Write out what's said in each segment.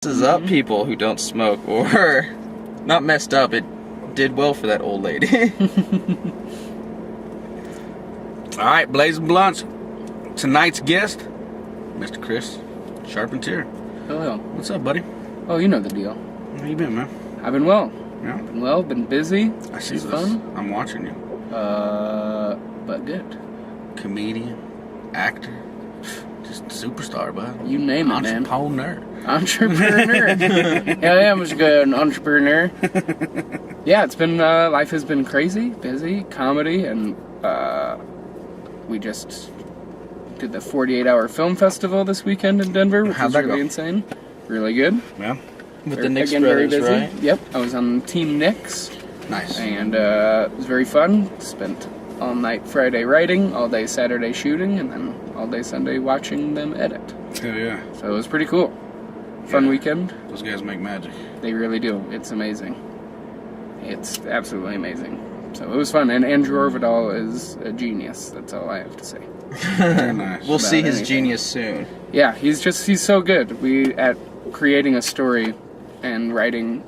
up people who don't smoke, or not messed up, it did well for that old lady. Alright, Blazin' Blunts. Tonight's guest, Mr. Chris Charpentier. Hello. What's up, buddy? Oh, you know the deal. How you been, man? I've been well. Yeah? Been well, been busy. I see It's this. fun. I'm watching you. But good. Comedian, actor, just superstar, bud. You name it, man. Entrepreneur. Entrepreneur. Yeah, I am a good entrepreneur. Yeah, it's been, life has been crazy, busy, comedy, and, we just did the 48-hour film festival this weekend in Denver, which How'd was that really go? insane. Really good. Yeah? With the Knicks Again, very brothers, busy. right? Yep, I was on Team Knicks, Nice. and it was very fun. Spent all night Friday writing, all day Saturday shooting, and then all day Sunday watching them edit. Hell yeah. So it was pretty cool. Fun Yeah. weekend. Those guys make magic. They really do. It's amazing. It's absolutely amazing. So it was fun, and Andrew Orvidal is a genius. That's all I have to say. Very nice. We'll see his anything. genius soon. Yeah, he's so good. At creating a story and writing,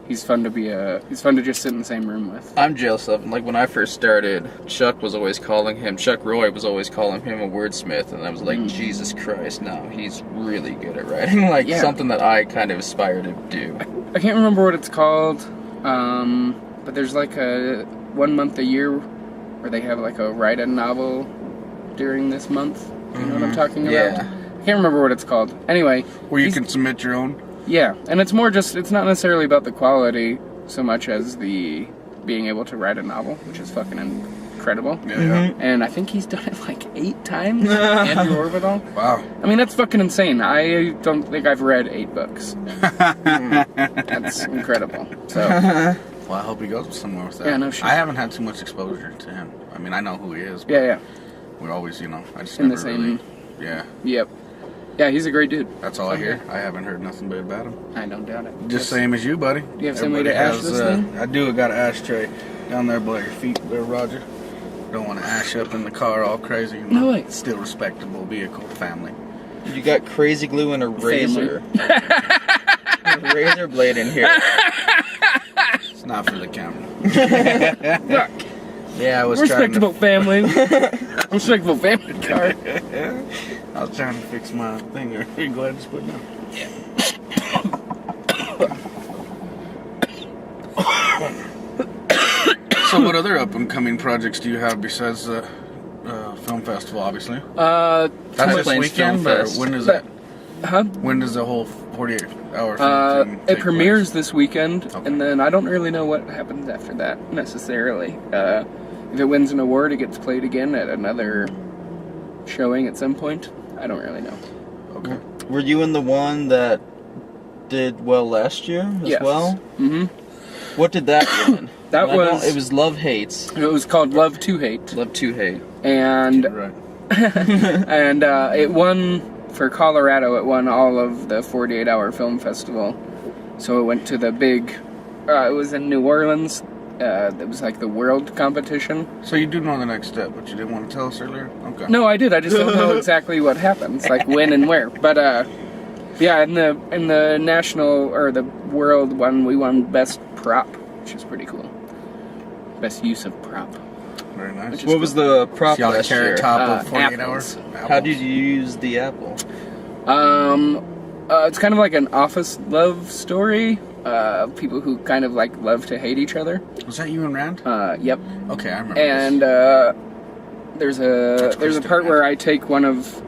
he's fun to just sit in the same room with. I'm jealous of him. Like, when I first started, Chuck Roy was always calling him a wordsmith, and I was like, Jesus Christ, no, he's really good at writing. Like, Yeah. something that I kind of aspire to do. I can't remember what it's called, but there's like a 1 month a year where they have like a write a novel during this month. You know what I'm talking about? Yeah. I can't remember what it's called. Anyway, Where you he's- can submit your own. yeah, and it's more just, it's not necessarily about the quality so much as the being able to write a novel, which is fucking incredible. Yeah, And I think he's done it like 8 times, Andrew Orvidal. yeah. Wow. I mean, that's fucking insane. I don't think I've read 8 books. That's incredible. So, Well, I hope he goes somewhere with that. Yeah, no shit. I haven't had too much exposure to him. I mean, I know who he is. But yeah. We're always, I just In the never same- really. Yeah. Yep. Yeah, he's a great dude. That's all I hear. I haven't heard nothing but about him. I don't doubt it. Just same as you, buddy. you have somebody to ash this thing? I do. I got an ashtray down there by your feet there, Roger. Don't want to ash up in the car all crazy. No way. Still respectable vehicle, family. You got crazy glue and a razor. A razor blade in here. It's not for the camera. Look, Yeah, I was respectable family. Respectable family car. I was trying to fix my thing. Are you glad to put down? So, what other up and coming projects do you have besides the film festival? Obviously, that's this Plains weekend. Film Or Fest. when is that? Huh? When does the whole 48-hour film thing It take premieres place? this weekend, Okay. and then I don't really know what happens after that, necessarily. If it wins an award, it gets played again at another showing at some point. I don't really know. Okay. Were you in the one that did well last year as Yes. well? Mm-hmm. What did that win? That I don't- was- It was Love Hates. It was called Love to Hate, Love to Hate. and Right. and it won for Colorado. It won all of the 48-hour film festival. So it went to the big. It was in New Orleans. It was like the world competition. So you do know the next step, but you didn't want to tell us earlier? Okay. No, I did. I just don't know exactly what happens, like when and where. But yeah, in the national or the world one, we won best prop, which is pretty cool. Best use of prop. Very nice. Which is What was the prop See all the last year? carrot top of 48 apples. hours? How did you use the apple? It's kind of like an office love story. People who kind of like love to hate each other. Was that you and Rand? Yep. Okay, I remember. And there's a Twisted part Man. where I take one of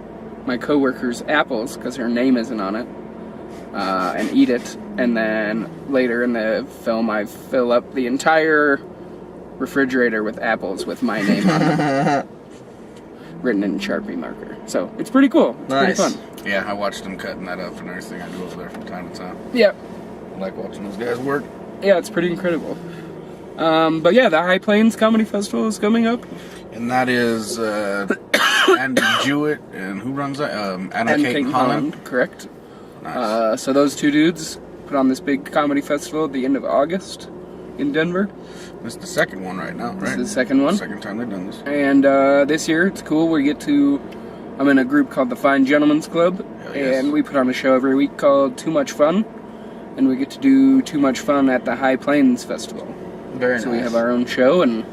my coworkers' apples because her name isn't on it, and eat it. And then later in the film, I fill up the entire refrigerator with apples with my name on it, written in Sharpie marker. So it's pretty cool. It's Nice. pretty fun. Yeah, I watched them cutting that up and everything. I do over there from time to time. Yep. I like watching those guys work. Yeah, it's pretty incredible. But yeah, the High Plains Comedy Festival is coming up. And that is Andy Jewett, and who runs that? Adam Kate Holland. Correct. Nice. So those two dudes put on this big comedy festival at the end of August in Denver. This is the second one right now, right? This is the second one. Second time they've done this. And this year it's cool. I'm in a group called the Fine Gentlemen's Club. Hell and we put on a show every week called Too Much Fun, and we get to do Too Much Fun at the High Plains Festival. Very nice. So we have our own show, and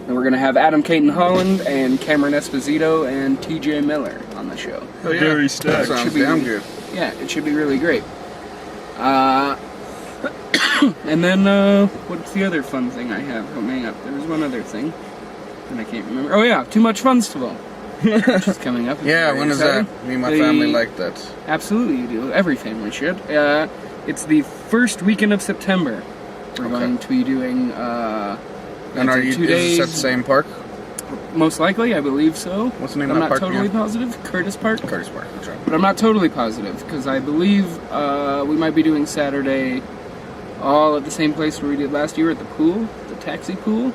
we're going to have Adam Caton Holland and Cameron Esposito and TJ Miller on the show. Oh, yeah. Very That stacked. sounds damn good. Yeah, it should be really great. And then, what's the other fun thing I have coming up? There was one other thing, and I can't remember. Oh yeah, Too Much Funstival, which is coming up. It's Yeah, very when is that? exciting. Me and my family like that. Absolutely, you do. Every family should. It's the first weekend of September. We're going to be doing. And are you 2 is days. this at the same park? Most likely, I believe so. What's the name I'm of that not park totally again? positive. Curtis Park. Curtis Park. That's right. But I'm not totally positive, because I believe we might be doing Saturday all at the same place where we did last year at the pool, the taxi pool.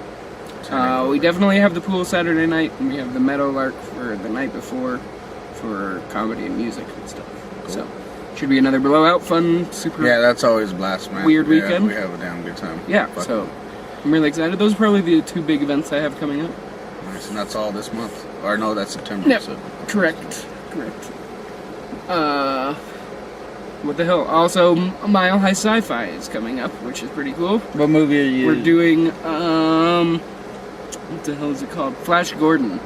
We definitely have the pool Saturday night, and we have the Meadowlark for the night before for comedy and music and stuff. Cool. So, should be another blowout, fun, super... Yeah, that's always a blast, man. Weird Yeah, weekend. we have a damn good time. Yeah, Fuck. so I'm really excited. Those are probably the two big events I have coming up. Nice, and that's all this month. Or no, that's September. Yep. So. Correct. What the hell? Also, Mile High Sci-Fi is coming up, which is pretty cool. What movie are you? We're doing, what the hell is it called? Flash Gordon.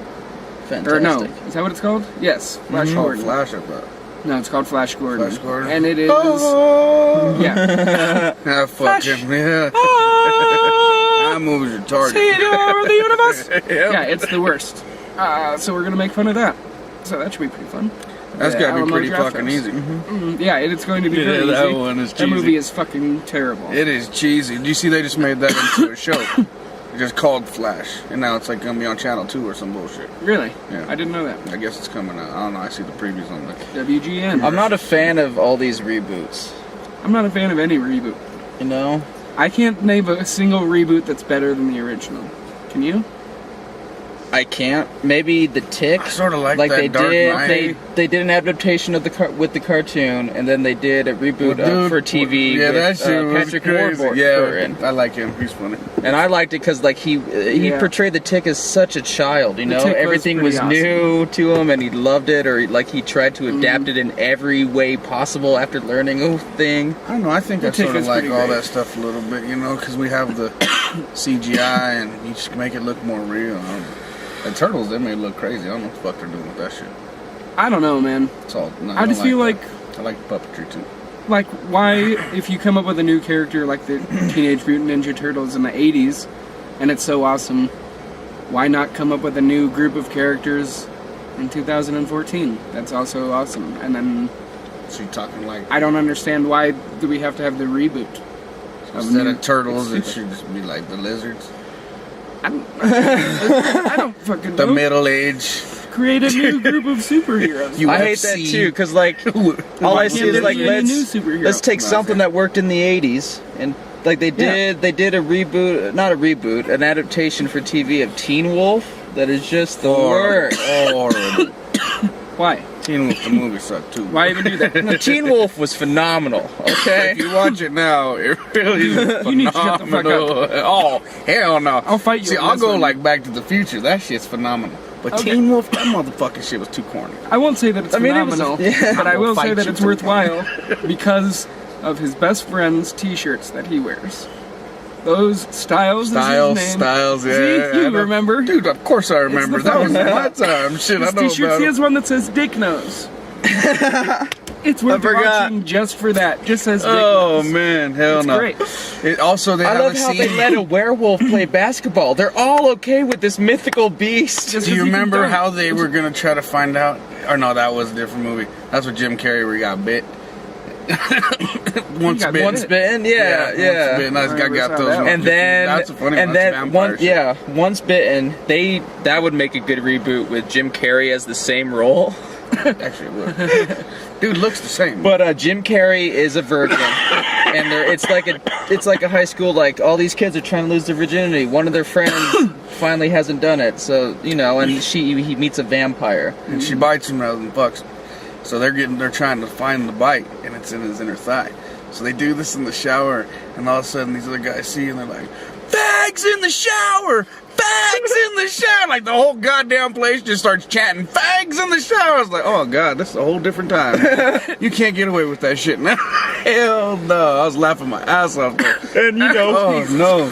Fantastic. Or no, is that what it's called? Yes, Flash Oh, Gordon. Flash up that. No, it's called Flash Gordon. Flash Gordon? And it is, Oh! yeah. Ah, fuck Flash. him. Yeah. Ah, That movie's retarded. Savior of the universe! Yep. Yeah, it's the worst. So we're gonna make fun of that. So that should be pretty fun. That's The gotta be Alamo pretty Draft fucking House. easy. Yeah, it's going to be very easy. that one is That cheesy. movie is fucking terrible. It is cheesy. Do you see they just made that into a show? It's just called Flash. And now it's like gonna be on Channel 2 or some bullshit. Really? Yeah. I didn't know that. I guess it's coming out. I don't know. I see the previews on the... WGN. I'm not a fan of all these reboots. I'm not a fan of any reboot. You know? I can't name a single reboot that's better than the original. Can you? I can't. Maybe The Tick. I sort of like that they Dark did. Knight. They did an adaptation of with the cartoon, and then they did a reboot Dude, for TV. Yeah, with, that shit was Patrick crazy. Warburton. Yeah, I like him. He's funny. And I liked it because like he Yeah. portrayed the Tick as such a child. You know, Tick was everything pretty was new to him, and he loved it, or like he tried to Mm-hmm. adapt it in every way possible after learning a thing. I don't know. I think I Tick sort of is like pretty all great. that stuff a little bit, you know, because we have the CGI and you just make it look more real. I don't know. The Turtles, they may look crazy. I don't know what the fuck they're doing with that shit. I don't know, man. It's all. No, I just feel like, I like puppetry too. why, if you come up with a new character like the Teenage Mutant Ninja Turtles in the 80s, and it's so awesome, why not come up with a new group of characters in 2014? That's also awesome. And then, So you're talking like I don't understand why do we have to have the reboot. instead new- of turtles, it it's should just be like the lizards, I don't fucking the know. middle age. Create a new group of superheroes. You- I hate that UFC. too, because like all Why I see can't is there like be any new let's superhero? take No, something okay. that worked in the '80s and like they did a reboot, not a reboot, an adaptation for TV of Teen Wolf that is just the worst. Horrible. Why? Teen Wolf the movie sucked too. Why even do that? The Teen Wolf was phenomenal. Okay. If you watch it now, it really is You need to shut the fuck phenomenal. Oh, hell no. I'll fight you See, on I'll this go one. like Back to the Future. That shit's phenomenal. But Okay. Teen Wolf, that motherfucking shit was too corny. I won't say that it's I mean, it was- phenomenal, yeah. but I will say Fight that you it's to- worthwhile because of his best friend's T-shirts that he wears. Those Styles is his name. Styles, yeah. See, I you know. rember? Dude, of course I remember. the That was fucking- my time. Shit, I His know T-shirts, about he it. has one that says Dick Nose. It's worth forgot. watching just for that. Just says Dick Oh, Nose. man. Hell It's no. great. It also, they I have love a how scene. they let a werewolf play basketball. They're all okay with this mythical beast. Just Do you 'cause he can remember dunk. how they were going to try to find out? Or no, that was a different movie. That's with Jim Carrey where he got bit. Once got bitten. Once bitten, yeah. Once bitten. I I got saw those that ones. And then, That's a funny one. and That's then vampire one, shit. yeah, once bitten. That would make a good reboot with Jim Carrey as the same role. Actually, it would. Dude looks the same. But Jim Carrey is a virgin, and it's like a high school. Like all these kids are trying to lose their virginity. One of their friends finally hasn't done it, so you know, and he meets a vampire. And she bites him rather than fucks him. So they're trying to find the bite, and it's in his inner thigh. So they do this in the shower, and all of a sudden these other guys see, and they're like, fags in the shower, fags in the shower. Like the whole goddamn place just starts chanting, fags in the shower. I was like, oh God, this is a whole different time. You can't get away with that shit now. Hell no. I was laughing my ass off there. And you know, Oh no.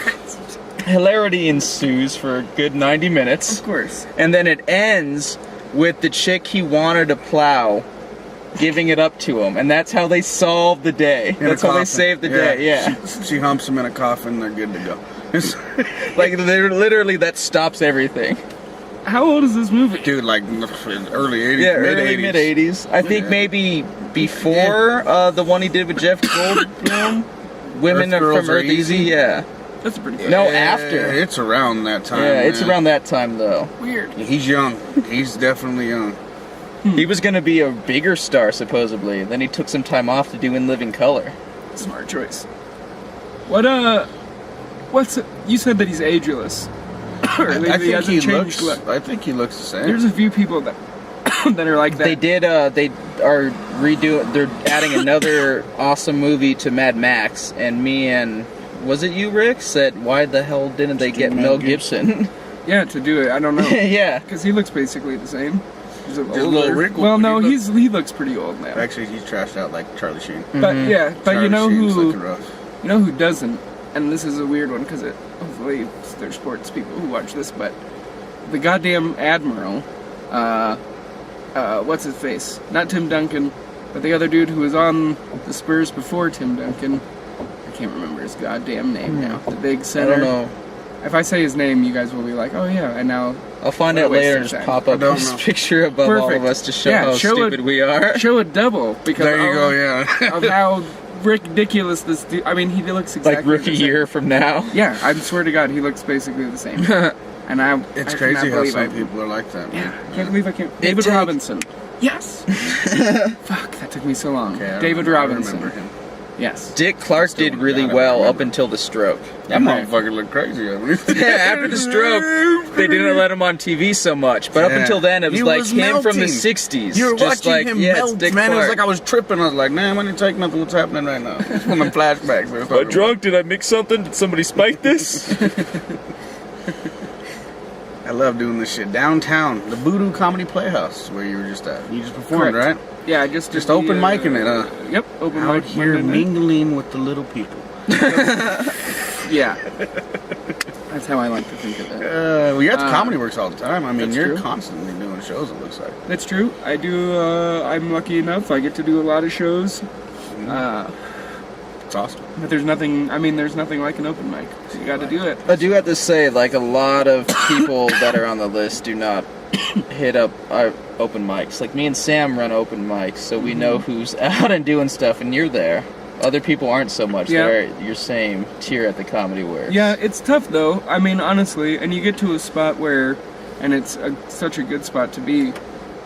hilarity ensues for a good 90 minutes. Of course. And then it ends with the chick he wanted to plow giving it up to him. And that's how they solve the day. In a That's how they coffin. save the day, yeah. She humps him in a coffin, they're good to go. Like, they're literally, that stops everything. How old is this movie? Dude, like early 80s, Yeah, mid-80s. early mid-80s. I think Yeah. maybe before the one he did with Jeff Goldblum. Women Earth Are Girls from Are Earth Easy, Easy? yeah. That's pretty good. No, Yeah, after. It's around that time. Yeah, it's man. around that time, though. Weird. He's young. He's definitely young. He was going to be a bigger star, supposedly. Then he took some time off to do In Living Color. Smart choice. What's you said that he's ageless. Or I maybe think hasn't he changed looks. look. I think he looks the same. There's a few people that that are like that. They did, they are redoing, they're adding another awesome movie to Mad Max, and me and, was it you, Rick, said, why the hell didn't they get Mel Gibson? Yeah, to do it. I don't know. Yeah. Because he looks basically the same. He's Just a little wrinkled, Well, but no, he he looks pretty old now. Actually, he's trashed out like Charlie Sheen. But yeah, but Charlie you know Sheen's who looking rough. you know who doesn't, and this is a weird one because hopefully there's sports people who watch this, but the goddamn Admiral, what's his face? Not Tim Duncan, but the other dude who was on the Spurs before Tim Duncan. I can't remember his goddamn name now. The big I center. don't know. If I say his name, you guys will be like, oh yeah, and now I'll find What a out waste later of and just time. pop I up don't his know. picture above all Perfect. of us to show Yeah, how show stupid it- we are. show a double because There you go. Yeah. of how ridiculous this dude. I mean, he looks exactly Like rookie the same. year from now. Yeah, I swear to God, he looks basically the same. And It's I crazy cannot how believe some I- people are like that. Yeah, Man. I can't believe I can't. David takes- Robinson. Yes. Fuck, that took me so long. Okay, I David remember- I Robinson. remember him. Yes. Dick Clark did Still really gotta well remember. up until the stroke. That motherfucker looked crazy. I mean. Yeah, after the stroke, they didn't let him on TV so much. But up Yeah. until then, it was He like was him from the melting. 60s. You were just watching like, him yeah, it's melt, Dick man. It was Clark. like I was tripping. I was like, man, I didn't take nothing. What's happening right now? It's one of the flashbacks. they were talking about. Did I mix something? Did somebody spike this? I love doing this shit downtown, the Voodoo Comedy Playhouse, where you were just at. You just performed, Correct. right? Yeah, I just Just did open micing it, huh? Yep, open Out mic. here Monday night. mingling with the little people. Yeah. That's how I like to think of it. Well, you're at the Comedy Works all the time. I mean, that's you're true. constantly doing shows, it looks like. That's true. I do. I'm lucky enough. I get to do a lot of shows. It's awesome. But there's nothing. I mean, there's nothing like an open mic. So you got to do it. I do have to say, like, a lot of people that are on the list do not hit up our open mics. Like, me and Sam run open mics, so we know who's out and doing stuff, and you're there. Other people aren't so much. Yeah. They're your same tier at the Comedy Works. Yeah, it's tough though. I mean, honestly, and you get to a spot where, and it's such a good spot to be,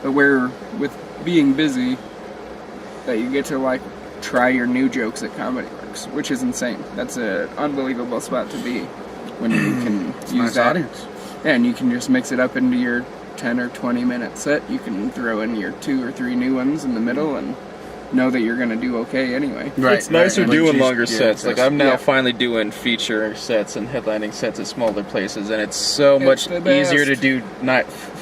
but where with being busy, that you get to like try your new jokes at Comedy Works, which is insane. That's an unbelievable spot to be when you can use Nice that. audience. Yeah, and you can just mix it up into your 10 or 20 minute set. You can throw in your 2 or 3 new ones in the middle and know that you're going to do okay anyway. Right. It's nicer right. doing Like, longer yeah, sets. Like, that's- I'm now yeah. finally doing feature sets and headlining sets at smaller places, and it's so It's much the best. easier to do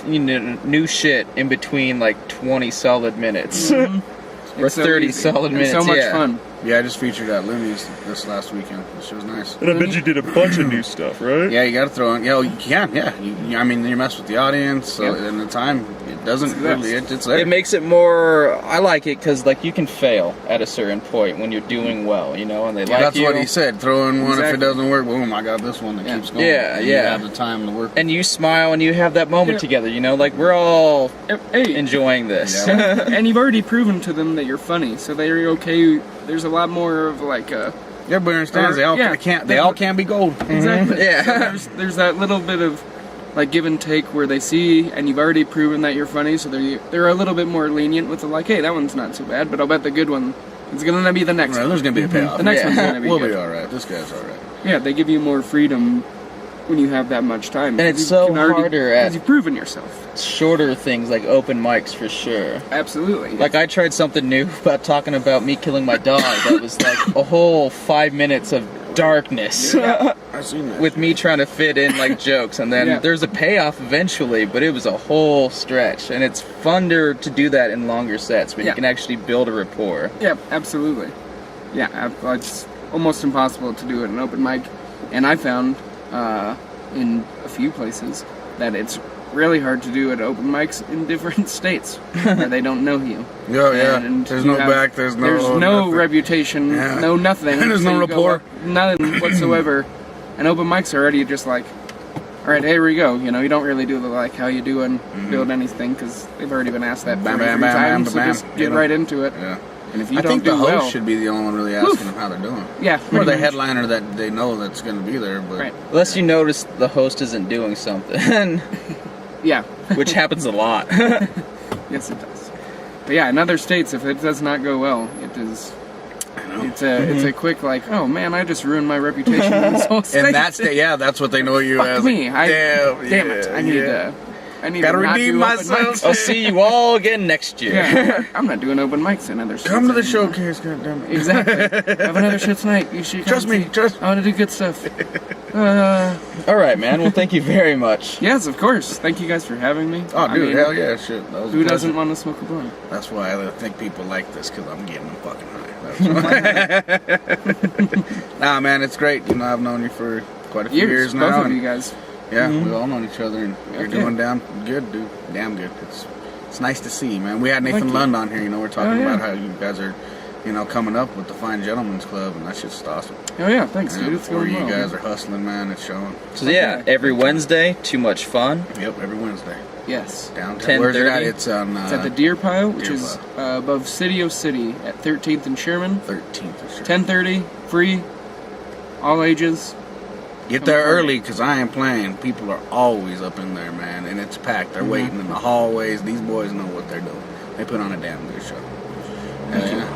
new shit in between like 20 solid minutes. Or It's so 30 easy. solid And minutes, so much yeah. fun. Yeah, I just featured at Looney's this last weekend. This was nice. And I bet you did a bunch of new stuff, right? Yeah, you got to throw in. Yeah, you can. Yeah, I mean, you mess with the audience, so Yeah. in the time, it doesn't It's the best. really. It's there. It makes it more. I like it because like you can fail at a certain point when you're doing well, you know, and they like That's you. what he said. Throw in one if it Exactly. doesn't work. Boom! I got this one that Yeah. keeps going. Yeah, And yeah. You have the time to work. And you smile and you have that moment Yeah. together, you know, like we're all Hey, enjoying this. Yeah. and you've already proven to them that you're funny, so they're okay. There's a lot more of like a Everybody understands. They all Yeah. can't. They all can't be gold. exactly. Yeah. So there's that little bit of like give and take where they see, and you've already proven that you're funny, so they're a little bit more lenient with the like, hey, that one's not too bad, but I'll bet the good one is gonna be the next Right, one. there's gonna be a payoff. The next Yeah. one's gonna be We'll good. be all right. This guy's all right. Yeah, they give you more freedom when you have that much time. And it's You so can already- harder at- because you've proven yourself. Shorter things like open mics for sure. Absolutely. Like I tried something new about talking about me killing my dog. That was like a whole 5 minutes of darkness. I seen that. With me trying to fit in like jokes, and then Yeah. there's a payoff eventually, but it was a whole stretch, and it's funner to do that in longer sets when Yeah. you can actually build a rapport. Yeah, absolutely. Yeah, it's almost impossible to do at an open mic, and I found in a few places that it's really hard to do at open mics in different states where they don't know you. Oh, yeah. And There's you no back, there's no nothing. reputation, Yeah. no nothing. There's So no you go rapport. up, nothing whatsoever. And open mics are already just like, all right, here we go. You know, you don't really do the like how you doing, build anything, because they've already been asked that Bam, 43 bam, bam, times. bam, So bam, just you get know. right into it. Yeah. And if you I don't think do the host well, should be the only one really asking them how they're doing. yeah, Or pretty the much. headliner that they know that's going to be there. But Right. Unless you notice the host isn't doing something, Yeah. which happens a lot. Yes, it does. But yeah, in other states, if it does not go well, it is. It's a quick like, oh man, I just ruined my reputation in this whole state. in that state, yeah, that's what they know you Fuck as. me. Like, Damn it. I need Gotta to not redeem do open myself. mics. I'll see you all again next year. Yeah, I'm not doing open mics in other states. Come to the anymore. showcase, goddammit. Exactly. I have another show tonight. You should come Trust me, see. trust me. I want to do good stuff. All right, man. Well, thank you very much. Yes, of course. Thank you guys for having me. Oh, I dude, mean, hell yeah, shit. That was a Who pleasure. doesn't want to smoke a blunt? That's why I think people like this, because I'm getting them fucking high. That's why. Nah, man, it's great. You know, I've known you for quite a few years both now. of and you guys. yeah, we've all known each other, and you're Okay. doing damn good, dude. Damn good. It's nice to see, man. We had Nathan Thank you. Lund on here. You know, we're talking Oh, yeah. about how you guys are, you know, coming up with the Fine Gentlemen's Club, and that's just awesome. Oh yeah, thanks, dude. It's Where going you well. guys are hustling, man. It's showing. So yeah, every Wednesday, too much fun. Yep, every Wednesday. Yes. Downtown. Where's it at? 10:30? It's on It's at the Deer Pile, which Deer is above City O City at 13th and Sherman. 13th. For sure. 10:30, free, all ages. Get there Come early, because I ain't playing. People are always up in there, man, and it's packed. They're waiting in the hallways. These boys know what they're doing. They put on a damn good show.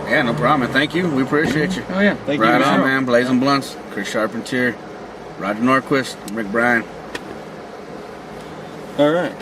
Yeah, no problem. Thank you. We appreciate you. Oh yeah. Thank you. Right on, Sure. man. Blazin' Blunts, Chris Charpentier, Roger Norquist, Rick Bryan. All right.